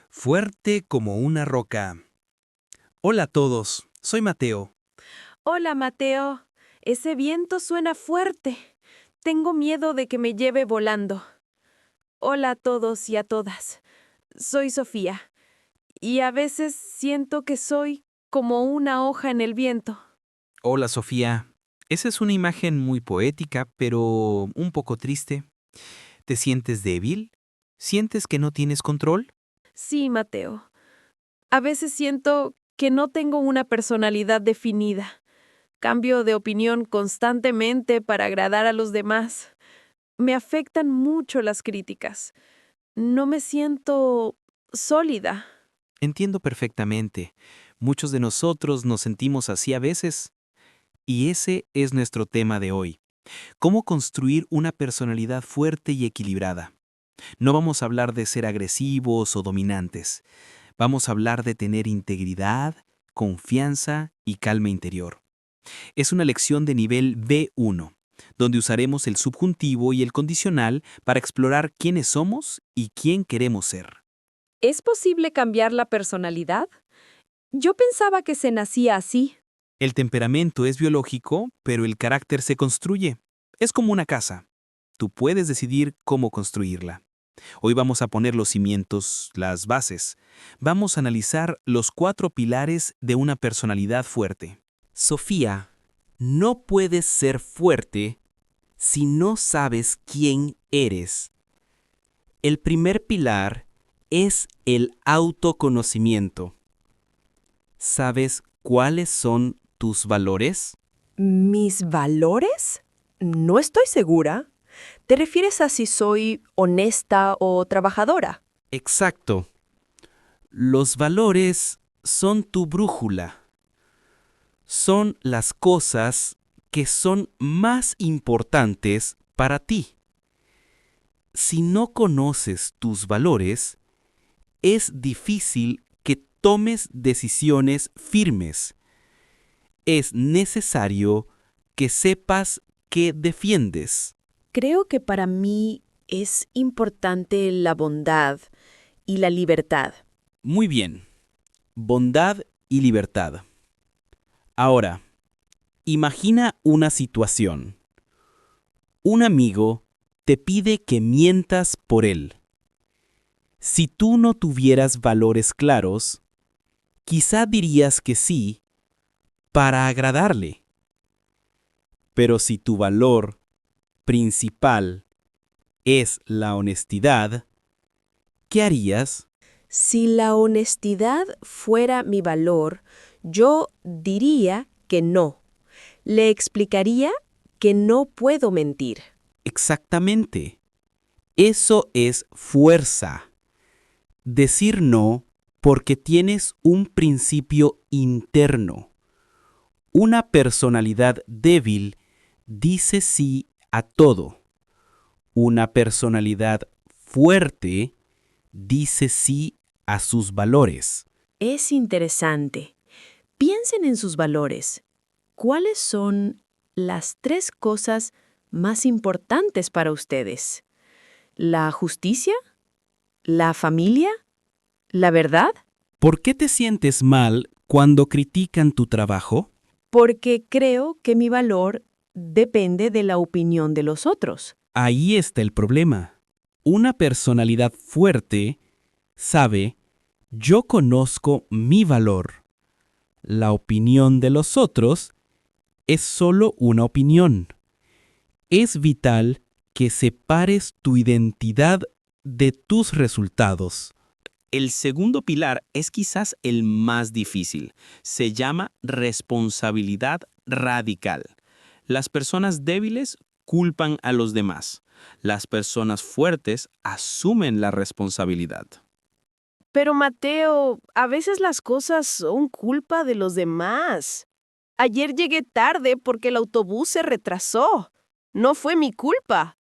Fuerte como una roca. Hola a todos, soy Mateo. Hola, Mateo. Ese viento suena fuerte. Tengo miedo de que me lleve volando. Hola a todos y a todas. Soy Sofía. Y a veces siento que soy como una hoja en el viento. Hola Sofía. Esa es una imagen muy poética, pero un poco triste. ¿Te sientes débil? ¿Sientes que no tienes control? Sí, Mateo. A veces siento que no tengo una personalidad definida. Cambio de opinión constantemente para agradar a los demás. Me afectan mucho las críticas. No me siento sólida. Entiendo perfectamente. Muchos de nosotros nos sentimos así a veces. Y ese es nuestro tema de hoy. ¿Cómo construir una personalidad fuerte y equilibrada? No vamos a hablar de ser agresivos o dominantes. Vamos a hablar de tener integridad, confianza y calma interior. Es una lección de nivel B1, donde usaremos el subjuntivo y el condicional para explorar quiénes somos y quién queremos ser. ¿Es posible cambiar la personalidad? Yo pensaba que se nacía así. El temperamento es biológico, pero el carácter se construye. Es como una casa. Tú puedes decidir cómo construirla. Hoy vamos a poner los cimientos, las bases. Vamos a analizar los 4 pilares de una personalidad fuerte. Sofía, no puedes ser fuerte si no sabes quién eres. El primer pilar es el autoconocimiento. ¿Sabes cuáles son tus valores? ¿Mis valores? No estoy segura. ¿Te refieres a si soy honesta o trabajadora? Exacto. Los valores son tu brújula. Son las cosas que son más importantes para ti. Si no conoces tus valores, es difícil que tomes decisiones firmes. Es necesario que sepas qué defiendes. Creo que para mí es importante la bondad y la libertad. Muy bien. Bondad y libertad. Ahora, imagina una situación. Un amigo te pide que mientas por él. Si tú no tuvieras valores claros, quizá dirías que sí para agradarle. Pero si tu valor principal es la honestidad, ¿qué harías? Si la honestidad fuera mi valor, yo diría que no. Le explicaría que no puedo mentir. Exactamente. Eso es fuerza. Decir no porque tienes un principio interno. Una personalidad débil dice sí a todo. Una personalidad fuerte dice sí a sus valores. Es interesante. Piensen en sus valores. ¿Cuáles son las 3 cosas más importantes para ustedes? ¿La justicia? ¿La familia? ¿La verdad? ¿Por qué te sientes mal cuando critican tu trabajo? Porque creo que mi valor depende de la opinión de los otros. Ahí está el problema. Una personalidad fuerte sabe, yo conozco mi valor. La opinión de los otros es solo una opinión. Es vital que separes tu identidad de tus resultados. El segundo pilar es quizás el más difícil. Se llama responsabilidad radical. Las personas débiles culpan a los demás. Las personas fuertes asumen la responsabilidad. Pero Mateo, a veces las cosas son culpa de los demás. Ayer llegué tarde porque el autobús se retrasó. No fue mi culpa.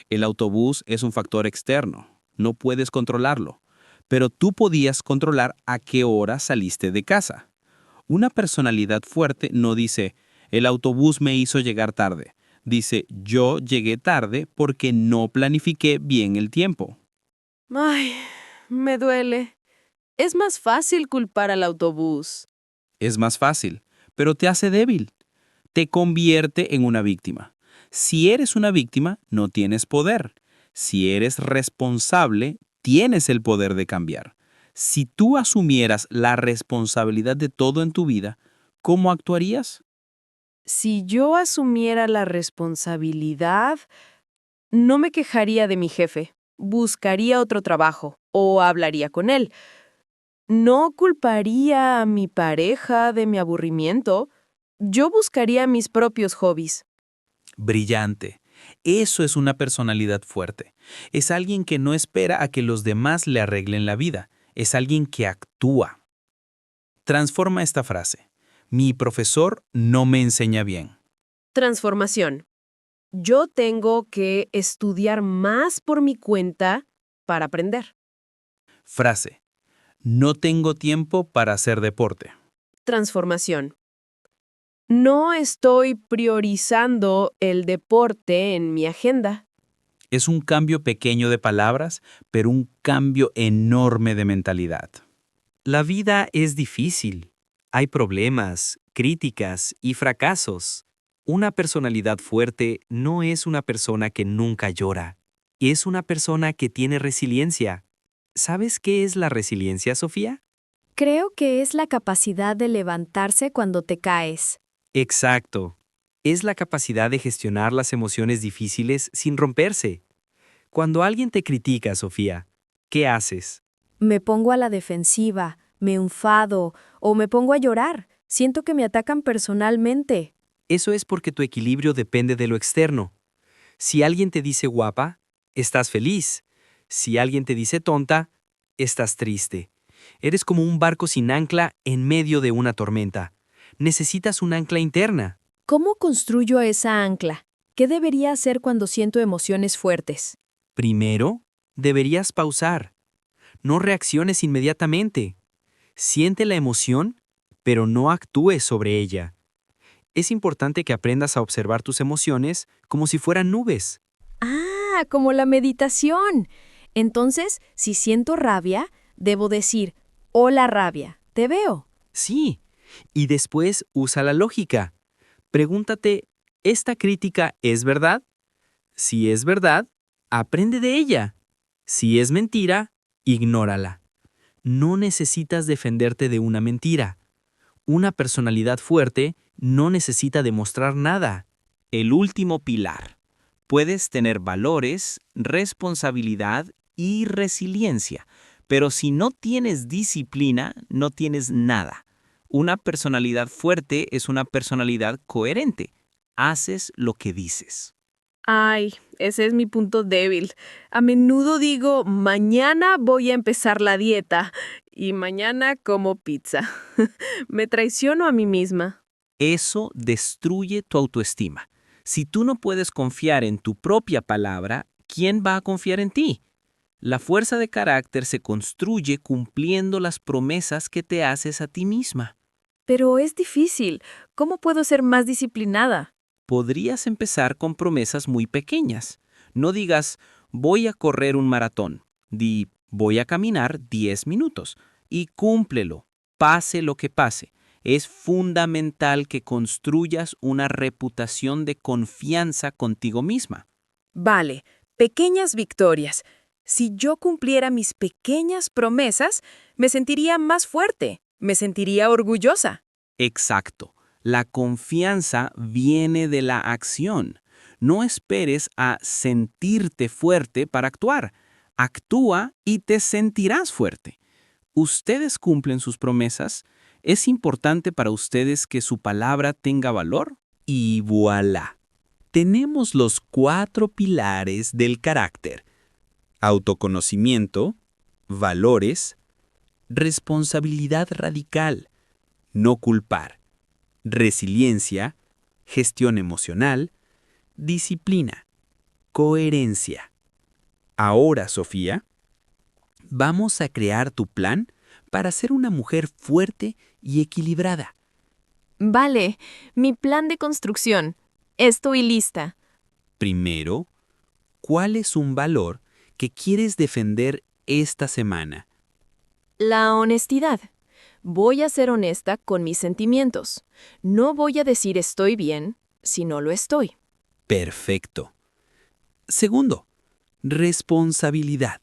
El autobús es un factor externo. No puedes controlarlo. Pero tú podías controlar a qué hora saliste de casa. Una personalidad fuerte no dice, el autobús me hizo llegar tarde. Dice, yo llegué tarde porque no planifiqué bien el tiempo. Ay, me duele. Es más fácil culpar al autobús. Es más fácil, pero te hace débil. Te convierte en una víctima. Si eres una víctima, no tienes poder. Si eres responsable, tienes el poder de cambiar. Si tú asumieras la responsabilidad de todo en tu vida, ¿cómo actuarías? Si yo asumiera la responsabilidad, no me quejaría de mi jefe, buscaría otro trabajo o hablaría con él. No culparía a mi pareja de mi aburrimiento. Yo buscaría mis propios hobbies. Brillante. Eso es una personalidad fuerte. Es alguien que no espera a que los demás le arreglen la vida. Es alguien que actúa. Transforma esta frase. Mi profesor no me enseña bien. Transformación. Yo tengo que estudiar más por mi cuenta para aprender. Frase. No tengo tiempo para hacer deporte. Transformación. No estoy priorizando el deporte en mi agenda. Es un cambio pequeño de palabras, pero un cambio enorme de mentalidad. La vida es difícil. Hay problemas, críticas y fracasos. Una personalidad fuerte no es una persona que nunca llora. Es una persona que tiene resiliencia. ¿Sabes qué es la resiliencia, Sofía? Creo que es la capacidad de levantarse cuando te caes. Exacto. Es la capacidad de gestionar las emociones difíciles sin romperse. Cuando alguien te critica, Sofía, ¿qué haces? Me pongo a la defensiva, me enfado o me pongo a llorar. Siento que me atacan personalmente. Eso es porque tu equilibrio depende de lo externo. Si alguien te dice guapa, estás feliz. Si alguien te dice tonta, estás triste. Eres como un barco sin ancla en medio de una tormenta. Necesitas un ancla interna. ¿Cómo construyo esa ancla? ¿Qué debería hacer cuando siento emociones fuertes? Primero, deberías pausar. No reacciones inmediatamente. Siente la emoción, pero no actúes sobre ella. Es importante que aprendas a observar tus emociones como si fueran nubes. Ah, como la meditación. Entonces, si siento rabia, debo decir, hola rabia, te veo. Sí, y después usa la lógica. Pregúntate, ¿esta crítica es verdad? Si es verdad, aprende de ella. Si es mentira, ignórala. No necesitas defenderte de una mentira. Una personalidad fuerte no necesita demostrar nada. El último pilar. Puedes tener valores, responsabilidad y resiliencia, pero si no tienes disciplina, no tienes nada. Una personalidad fuerte es una personalidad coherente. Haces lo que dices. Ay, ese es mi punto débil. A menudo digo, mañana voy a empezar la dieta y mañana como pizza. Me traiciono a mí misma. Eso destruye tu autoestima. Si tú no puedes confiar en tu propia palabra, ¿quién va a confiar en ti? La fuerza de carácter se construye cumpliendo las promesas que te haces a ti misma. Pero es difícil. ¿Cómo puedo ser más disciplinada? Podrías empezar con promesas muy pequeñas. No digas, voy a correr un maratón. Di, voy a caminar 10 minutos. Y cúmplelo, pase lo que pase. Es fundamental que construyas una reputación de confianza contigo misma. Vale, pequeñas victorias. Si yo cumpliera mis pequeñas promesas, me sentiría más fuerte, me sentiría orgullosa. Exacto. La confianza viene de la acción. No esperes a sentirte fuerte para actuar. Actúa y te sentirás fuerte. ¿Ustedes cumplen sus promesas? ¿Es importante para ustedes que su palabra tenga valor? Y voilà. Tenemos los 4 pilares del carácter: autoconocimiento, valores, responsabilidad radical, no culpar, resiliencia, gestión emocional, disciplina, coherencia. Ahora, Sofía, vamos a crear tu plan para ser una mujer fuerte y equilibrada. Vale, mi plan de construcción. Estoy lista. Primero, ¿cuál es un valor que quieres defender esta semana? La honestidad. Voy a ser honesta con mis sentimientos. No voy a decir estoy bien si no lo estoy. Perfecto. Segundo, responsabilidad.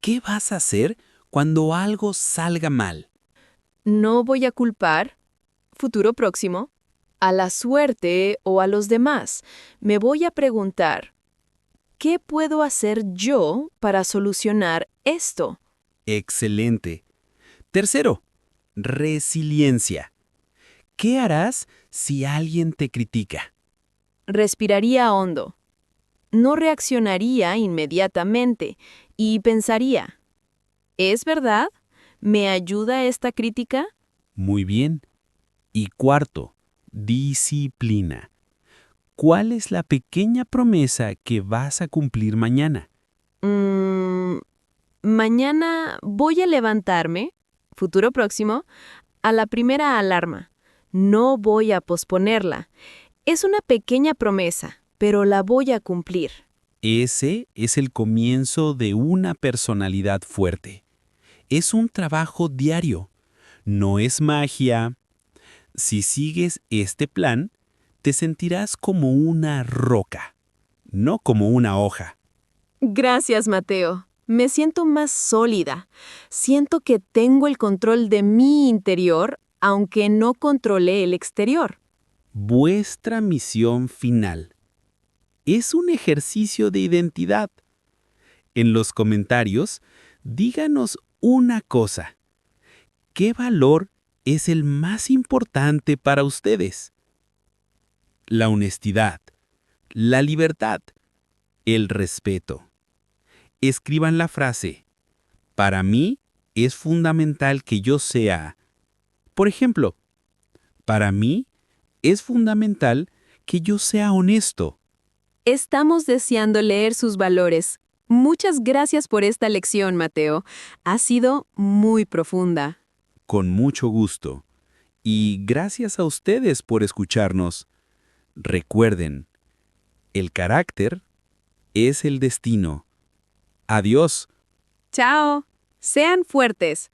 ¿Qué vas a hacer cuando algo salga mal? No voy a culpar, futuro próximo, a la suerte o a los demás. Me voy a preguntar, ¿qué puedo hacer yo para solucionar esto? Excelente. Tercero, resiliencia. ¿Qué harás si alguien te critica? Respiraría hondo. No reaccionaría inmediatamente y pensaría, ¿es verdad? ¿Me ayuda esta crítica? Muy bien. Y cuarto, disciplina. ¿Cuál es la pequeña promesa que vas a cumplir mañana? Mañana voy a levantarme, futuro próximo, a la primera alarma. No voy a posponerla. Es una pequeña promesa, pero la voy a cumplir. Ese es el comienzo de una personalidad fuerte. Es un trabajo diario. No es magia. Si sigues este plan, te sentirás como una roca, no como una hoja. Gracias, Mateo. Me siento más sólida. Siento que tengo el control de mi interior, aunque no controlé el exterior. Vuestra misión final es un ejercicio de identidad. En los comentarios, díganos una cosa. ¿Qué valor es el más importante para ustedes? La honestidad, la libertad, el respeto. Escriban la frase, para mí es fundamental que yo sea. Por ejemplo, para mí es fundamental que yo sea honesto. Estamos deseando leer sus valores. Muchas gracias por esta lección, Mateo. Ha sido muy profunda. Con mucho gusto. Y gracias a ustedes por escucharnos. Recuerden, el carácter es el destino. Adiós. Chao. Sean fuertes.